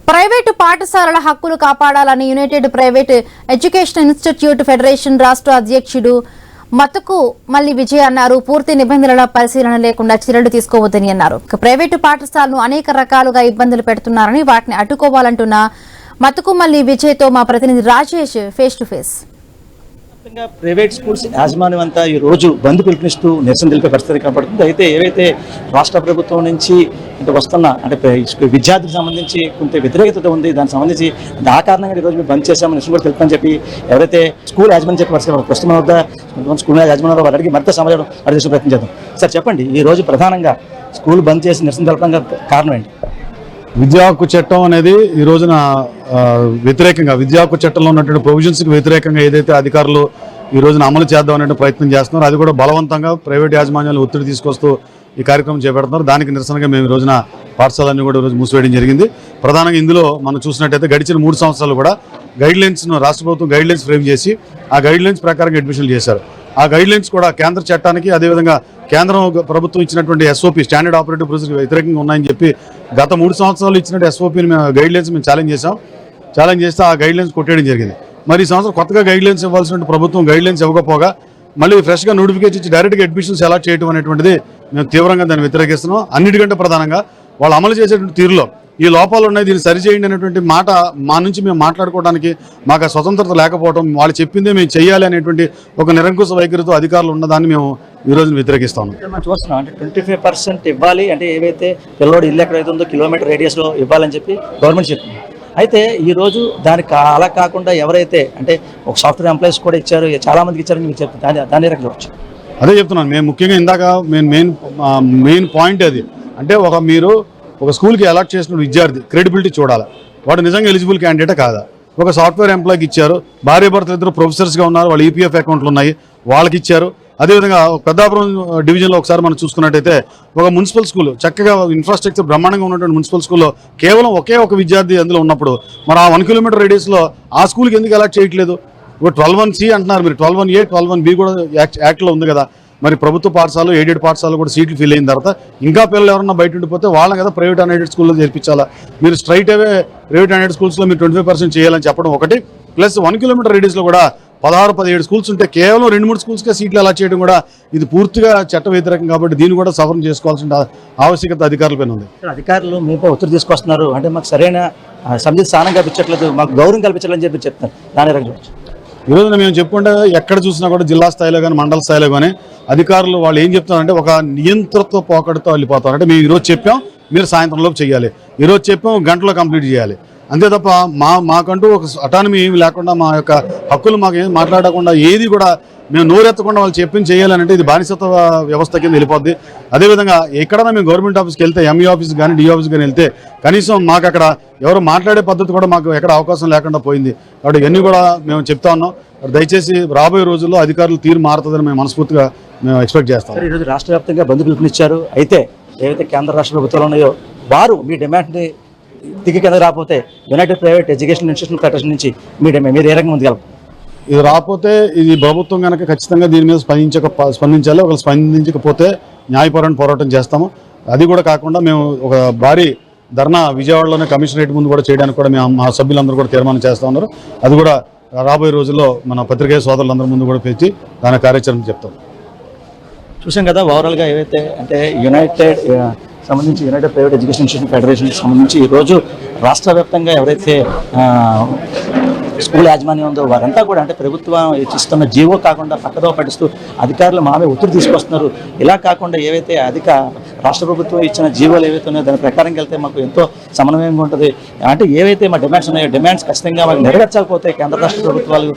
Private పాఠశాలల హక్కులు కాపాడాలని United private education institute federation రాష్ట్ర అధ్యక్షుడు మతుకు మల్లి విజయ్ అన్నారు. పూర్తి నిబంధనల పరిశీలన లేకుండా చర్యలు తీసుకోవద్దని అన్నారు. ప్రైవేటు పాఠశాలను అనేక రకాలుగా ఇబ్బందులు పెడుతున్నారని, వాటిని అడ్డుకోవాలంటున్న మతుకు మల్లి విజయ్ తో మా ప్రతినిధి Rajesh face to face. Private schools యాజమాన్యం అంతా ఈ రోజు బంద్ పిలుపునిస్తూ నిరసన తెలిపే పరిస్థితి కనపడుతుంది. అయితే ఏవైతే రాష్ట్ర ప్రభుత్వం నుంచి వస్తున్న విద్యార్థులకు సంబంధించి కొంత వ్యతిరేకత ఉంది, దానికి సంబంధించి ఆ కారణంగా ఈరోజు మేము బంద్ చేశామని నిరసన కూడా తెలుపని చెప్పి ఎవరైతే స్కూల్ యాజమాన్యం చెప్పి ప్రస్తుతం వద్ద స్కూల్ యాజమాన్యం వారు అడిగి మరింత సమాచారం అడిగే ప్రయత్నం చేద్దాం. సార్ చెప్పండి, ఈ రోజు ప్రధానంగా స్కూల్ బంద్ చేసి నిరసన తెలపడానికి కారణం ఏంటి? విద్యా హక్కు చట్టం అనేది ఈ రోజున వ్యతిరేకంగా, విద్యా హక్కు చట్టంలో ఉన్నటువంటి ప్రొవిజన్స్కి వ్యతిరేకంగా ఏదైతే అధికారులు ఈ రోజున అమలు చేద్దాం అనే ప్రయత్నం చేస్తున్నారు, అది కూడా బలవంతంగా ప్రైవేట్ యాజమాన్యాలు ఒత్తిడి తీసుకొస్తూ ఈ కార్యక్రమం చేపడుతున్నారు. దానికి నిరసనగా మేము ఈ రోజున పాఠశాలన్నీ కూడా ఈరోజు మూసివేయడం జరిగింది. ప్రధానంగా ఇందులో మనం చూసినట్టయితే గడిచిన 3 సంవత్సరాలు కూడా గైడ్లైన్స్ను రాష్ట్ర ప్రభుత్వం గైడ్లైన్స్ ఫ్రేమ్ చేసి ఆ గైడ్లైన్స్ ప్రకారంగా అడ్మిషన్లు చేశారు. ఆ గైడ్లైన్స్ కూడా కేంద్ర చట్టానికి, అదేవిధంగా కేంద్రం ప్రభుత్వం ఇచ్చినటువంటి ఎస్ఓపి స్టాండర్డ్ ఆపరేటివ్ ప్రొసీజర్ వ్యతిరేకంగా ఉన్నాయని చెప్పి గత 3 సంవత్సరాలు ఇచ్చినట్టు ఎస్ఓపిని గైడ్లైన్స్ మేము ఛాలెంజ్ చేసాం. ఛాలెంజ్ చేస్తే ఆ గైడ్లైన్స్ కొట్టేయడం జరిగింది. మరి ఈ సంవత్సరం కొత్తగా గైడ్లైన్స్ ఇవ్వాల్సిన ప్రభుత్వం గైడ్లైన్స్ ఇవ్వకపోగా మళ్ళీ ఫ్రెష్గా నోటిఫికేషన్ ఇచ్చి డైరెక్ట్గా అడ్మిషన్స్ అలాట్ చేయడం అనేటువంటిది మేము తీవ్రంగా దాన్ని వ్యతిరేకిస్తున్నాం. అన్నిటికంటే ప్రధానంగా వాళ్ళు అమలు చేసేటువంటి తీరులో ఈ లోపాలు ఉన్నాయి, దీన్ని సరిచేయండి అనేటువంటి మాట మా నుంచి మేము మాట్లాడుకోవడానికి మాకు స్వతంత్రత లేకపోవడం, వాళ్ళు చెప్పిందే మేము చేయాలి అనేటువంటి ఒక నిరంకుశ వైఖరితో అధికారులు ఉన్నదాన్ని మేము ఈ రోజు వ్యతిరేకిస్తాం. మనం చూస్తున్నాం అంటే 25% ఇవ్వాలి, అంటే ఏవైతే పిల్లోడు ఇల్లు ఎక్కడైతే ఉందో కిలోమీటర్ రేడియస్లో ఇవ్వాలని చెప్పి గవర్నమెంట్ చెప్తుంది. అయితే ఈరోజు దానికి అలా కాకుండా ఎవరైతే అంటే ఒక సాఫ్ట్వేర్ ఎంప్లాయీస్ కూడా ఇచ్చారు, చాలా మందికి ఇచ్చారని మీకు చెప్తుంది, దాని రకం అదే చెప్తున్నాను. మేము ముఖ్యంగా ఇందాక మెయిన్ పాయింట్ అది, అంటే మీరు ఒక స్కూల్కి అలాట్ చేసిన విద్యార్థి క్రెడిబిలిటీ చూడాలి, వాడు నిజంగా ఎలిజిబుల్ క్యాండిడేటే కాదా. ఒక సాఫ్ట్వేర్ ఎంప్లాయ్కి ఇచ్చారు, భార్యాభర్తలు ఇద్దరు ప్రొఫెసర్స్గా ఉన్నారు, వాళ్ళు ఈపీఎఫ్ అకౌంట్లు ఉన్నాయి, వాళ్ళకి ఇచ్చారు. అదేవిధంగా పెద్దాపురం డివిజన్లో ఒకసారి మనం చూసుకున్నట్టయితే ఒక మున్సిపల్ స్కూల్ చక్కగా ఇన్ఫ్రాస్ట్రక్చర్ బ్రహ్మాండంగా ఉన్నటువంటి మున్సిపల్ స్కూల్లో కేవలం ఒకే ఒక విద్యార్థి అందులో ఉన్నప్పుడు మరి ఆ 1 కిలోమీటర్ రేడియస్లో ఆ స్కూల్కి ఎందుకు అలాట్ చేయట్లేదు? 12(1)C అంటున్నారు మీరు, 12(1)A 12(1)B కూడా యాక్ట్లో ఉంది కదా. మరి ప్రభుత్వ పాఠశాలలు, ఎయిడెడ్ పాఠశాలలు కూడా సీట్లు ఫిల్ అయిన తర్వాత ఇంకా పిల్లలు ఎవరన్నా బయట ఉండిపోతే వాళ్ళని కదా ప్రైవేట్ అన్ఎయిడెడ్ స్కూల్లో చేర్పించాలా. మీరు స్ట్రైట్ అవే ప్రైవేట్ అన్ఎయిడెడ్ స్కూల్స్లో మీరు 25% చేయాలని చెప్పడం ఒకటి, ప్లస్ 1 కిలోమీటర్ రేడియస్లో కూడా 16-17 స్కూల్స్ ఉంటే కేవలం 2-3 స్కూల్స్కే సీట్లు అలా చేయడం కూడా ఇది పూర్తిగా చట్ట వ్యతిరేకం. కాబట్టి దీన్ని కూడా సవరణ చేసుకోవాల్సిన ఆవశ్యకత అధికారులపైన ఉంది. అధికారులు మీపై ఒత్తిడి తీసుకొస్తున్నారు, అంటే మాకు సరైన సమితి స్థానం కల్పించట్లేదు, మాకు గౌరవం కల్పించాలని చెప్పి చెప్తారు, దాని రకం ఈరోజు మేము చెప్పుకుంటే ఎక్కడ చూసినా కూడా జిల్లా స్థాయిలో కానీ మండల స్థాయిలో కానీ అధికారులు వాళ్ళు ఏం చెప్తున్నారంటే ఒక నియంత్రణతో పోకడుతో వెళ్ళిపోతారు. అంటే మేము ఈరోజు చెప్పాం మీరు సాయంత్రంలోపు చేయాలి, ఈరోజు చెప్పాం గంటలో కంప్లీట్ చేయాలి, అంతే తప్ప మాకంటూ ఒక అటానమీ ఏమి లేకుండా, మా యొక్క హక్కులు మాకు ఏం మాట్లాడకుండా, ఏది కూడా మేము నోరెత్తకుండా వాళ్ళు చెప్పింది చేయాలంటే ఇది బానిసత్వ వ్యవస్థ కింద వెళ్ళిపోద్ది. అదేవిధంగా ఎక్కడైనా మేము గవర్నమెంట్ ఆఫీస్కి వెళ్తే, ఎంఈ ఆఫీస్ కానీ డి ఆఫీస్ కానీ వెళ్తే కనీసం మాకు అక్కడ ఎవరు మాట్లాడే పద్ధతి కూడా మాకు ఎక్కడ అవకాశం లేకుండా పోయింది. కాబట్టి ఇవన్నీ కూడా మేము చెప్తా ఉన్నాం. దయచేసి రాబోయే రోజుల్లో అధికారులు తీరు మారుతుందని మేము మనస్ఫూర్తిగా మేము ఎక్స్పెక్ట్ చేస్తాం. ఈరోజు రాష్ట్ర వ్యాప్తంగా బంద్ పిలుపునిచ్చారు. అయితే ఏవైతే కేంద్ర రాష్ట్ర ప్రభుత్వాలు ఉన్నాయో వారు మీ డిమాండ్ని దిగి కింద రాకపోతే United private education institution federation నుంచి మీరు ఏ రకంగా ముందుకెళ్ళాలి? ఇది రాకపోతే ఇది ప్రభుత్వం కనుక ఖచ్చితంగా దీని మీద స్పందించాలి. ఒకవేళ స్పందించకపోతే న్యాయపరమైన పోరాటం చేస్తాము. అది కూడా కాకుండా మేము ఒక భారీ ధర్నా విజయవాడలోనే కమిషనరేట్ ముందు కూడా చేయడానికి కూడా మేము మా సభ్యులందరూ కూడా తీర్మానం చేస్తూ ఉన్నారు. అది కూడా రాబోయే రోజుల్లో మన పత్రికేయ సోదరులందరి ముందు కూడా పెట్టి దాని కార్యాచరణ చెప్తాం. చూసాం కదా ఓవరాల్గా ఏవైతే అంటే యునైటెడ్ ప్రైవేట్ ఎడ్యుకేషన్ ఇన్స్టిట్యూషన్ ఫెడరేషన్కి సంబంధించి ఈరోజు రాష్ట్ర వ్యాప్తంగా ఎవరైతే స్కూల్ యాజమాన్యం ఉందో వారంతా కూడా అంటే ప్రభుత్వం ఇస్తున్న జీవో కాకుండా పక్కదో పట్టిస్తూ అధికారులు మామే ఒత్తిడి తీసుకొస్తున్నారు. ఇలా కాకుండా ఏవైతే రాష్ట్ర ప్రభుత్వం ఇచ్చిన జీవోలు ఏవైతే ఉన్నాయో దాని ప్రకారం వెళ్తే మాకు ఎంతో సమన్వయంగా ఉంటుంది. అంటే ఏవైతే మా డిమాండ్స్ ఉన్నాయో డిమాండ్స్ ఖచ్చితంగా మాకు నెరవేర్చకపోతే కేంద్ర రాష్ట్ర ప్రభుత్వాలు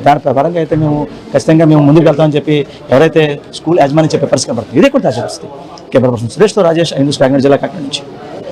దాని పరంగా అయితే మేము ఖచ్చితంగా ముందుకు వెళ్తామని చెప్పి ఎవరైతే స్కూల్ యాజమాన్యం చెప్పే పరిస్థితి పడుతుంది. ఇదే కూడా తాజా పరిస్థితి. కేంద్ర ప్రభుత్వం సురేష్తో రాజేష్, న్యూస్ కాకినాడ జిల్లా కాకినాడ నుంచి.